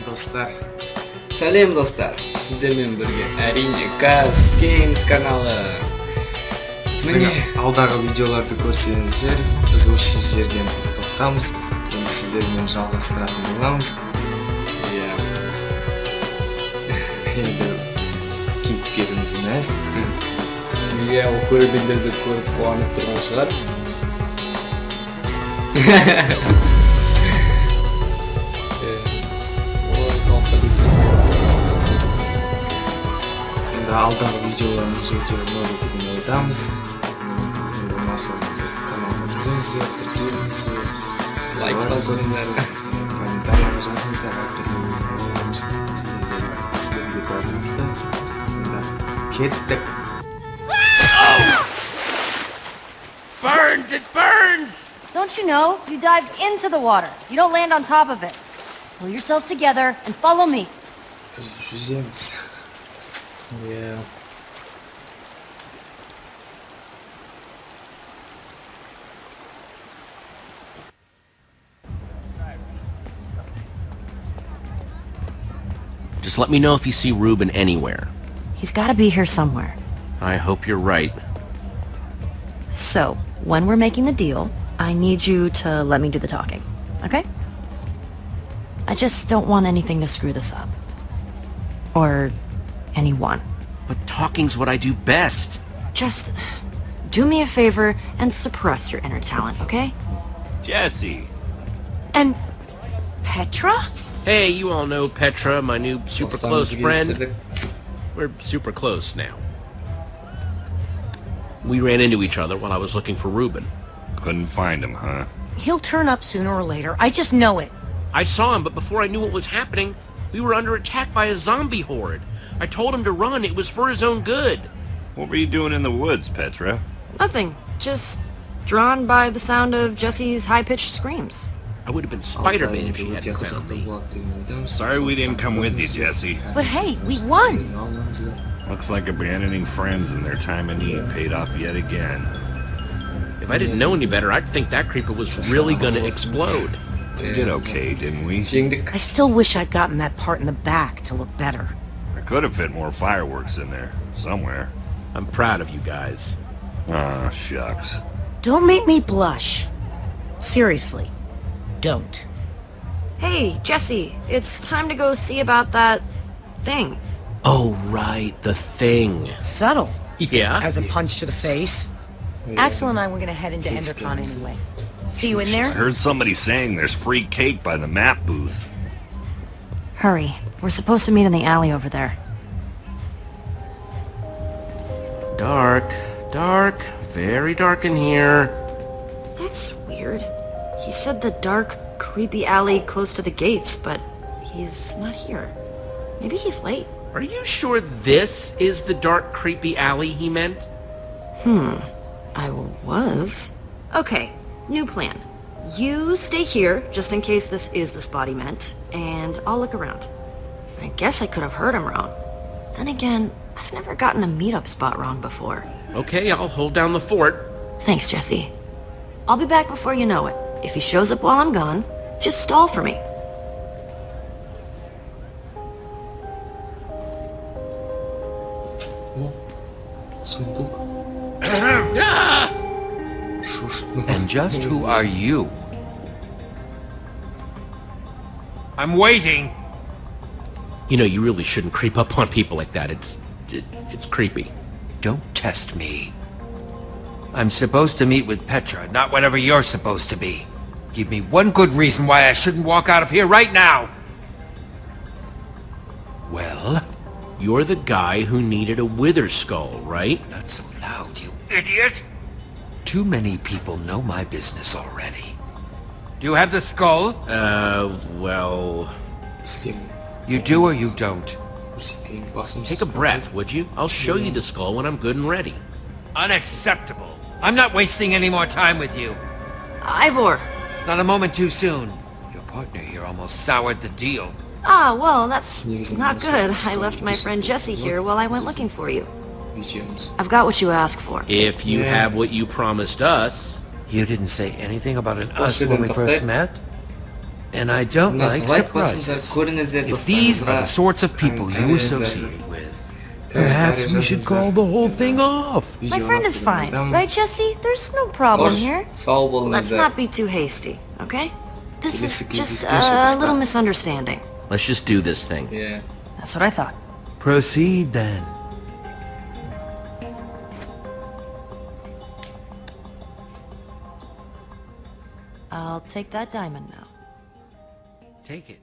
достар. Сәлем достар. Сіздермен бірге әрине Gaz Games каналы. Міне алдағы видеоларды көрсеңіздер, біз осы жерден тоқтатқанбыз. Енді сіздермен жалғастыратын боламыз. Енді кейіпкеріміз емес. Ол көрермендерді көріп қуанып тұрған шығар. Енді алдағы видеоларымыз өте мол екенін айтамыз. Болмаса каналға көріңіздер, тіркеліңіздер, лайк басыңыздар, комментарияға жазыңыздар, әртүрлі ойламыз сіздерге байланысты. Кеттік. Burns! It burns! Don't you know? You dive into the water. You don't land on top of it. Pull yourself together and follow me. Yüzemiz. Yeah. Just let me know if you see Ruben anywhere. He's gotta be here somewhere. I hope you're right. So, when we're making the deal, I need you to let me do the talking, okay? I just don't want anything to screw this up. Or anyone. But talking's what I do best. Just do me a favor and suppress your inner talent, okay? Jesse. And Petra? Hey, you all know Petra, my new super close friend. We're super close now. We ran into each other while I was looking for Ruben. Couldn't find him, huh? He'll turn up sooner or later. I just know it. I saw him, but before I knew what was happening, we were under attack by a zombie horde. I told him to run. It was for his own good. What were you doing in the woods, Petra? Nothing. Just drawn by the sound of Jesse's high-pitched screams. I would have been Spider-Man if she hadn't found me. Sorry we didn't come with you, Jesse. But hey, we won! Looks like abandoning friends in their time of need paid off yet again. If I didn't know any better, I'd think that creeper was really gonna explode. We did okay, didn't we? I still wish I'd gotten that part in the back to look better. I could have fit more fireworks in there, somewhere. I'm proud of you guys. Ah, shucks. Don't make me blush. Seriously. Don't. Hey, Jesse, it's time to go see about that thing. Oh, right, the thing. Subtle. Yeah? As a punch to the face. Axel and I were gonna head into Endercon anyway. See you in I there? heard somebody saying there's free cake by the map booth. Hurry. We're supposed to meet in the alley over there. Dark, dark, very dark in here. That's weird. He said the dark, creepy alley close to the gates, but he's not here. Maybe he's late. Are you sure this is the dark, creepy alley he meant? I was. Okay, new plan. You stay here, just in case this is the spot he meant, and I'll look around. I guess I could have heard him wrong. Then again, I've never gotten a meetup spot wrong before. Okay, I'll hold down the fort. Thanks, Jesse. I'll be back before you know it. If he shows up while I'm gone, just stall for me. And just who are you? I'm waiting! You know, you really shouldn't creep up on people like that. It's creepy. Don't test me. I'm supposed to meet with Petra, not whatever you're supposed to be. Give me one good reason why I shouldn't walk out of here right now! Well? You're the guy who needed a wither skull, right? Not so loud, you idiot! Too many people know my business already. Do you have the skull? Well... You do or you don't? Take a breath, would you? I'll show you the skull when I'm good and ready. Unacceptable! I'm not wasting any more time with you. Ivor! Not a moment too soon. Your partner here almost soured the deal. Ah, well, that's not good. I left my friend Jesse here while I went looking for you. I've got what you asked for. If you have what you promised us. You didn't say anything about an us when we first met? And I don't like Like basınızlar, surprises. көріңіздер If dostlar. these are the sorts of people you associate with, perhaps we should call the whole thing off. My friend is fine, right, Jesse? There's no problem here. Sağ ol Let's bolunuzlar. not be too hasty, okay? This is Birisi just gözüküyor a şapıstan. little misunderstanding. Let's just do this thing. Yeah. That's what I thought. Proceed then. I'll take that diamond now. Take it.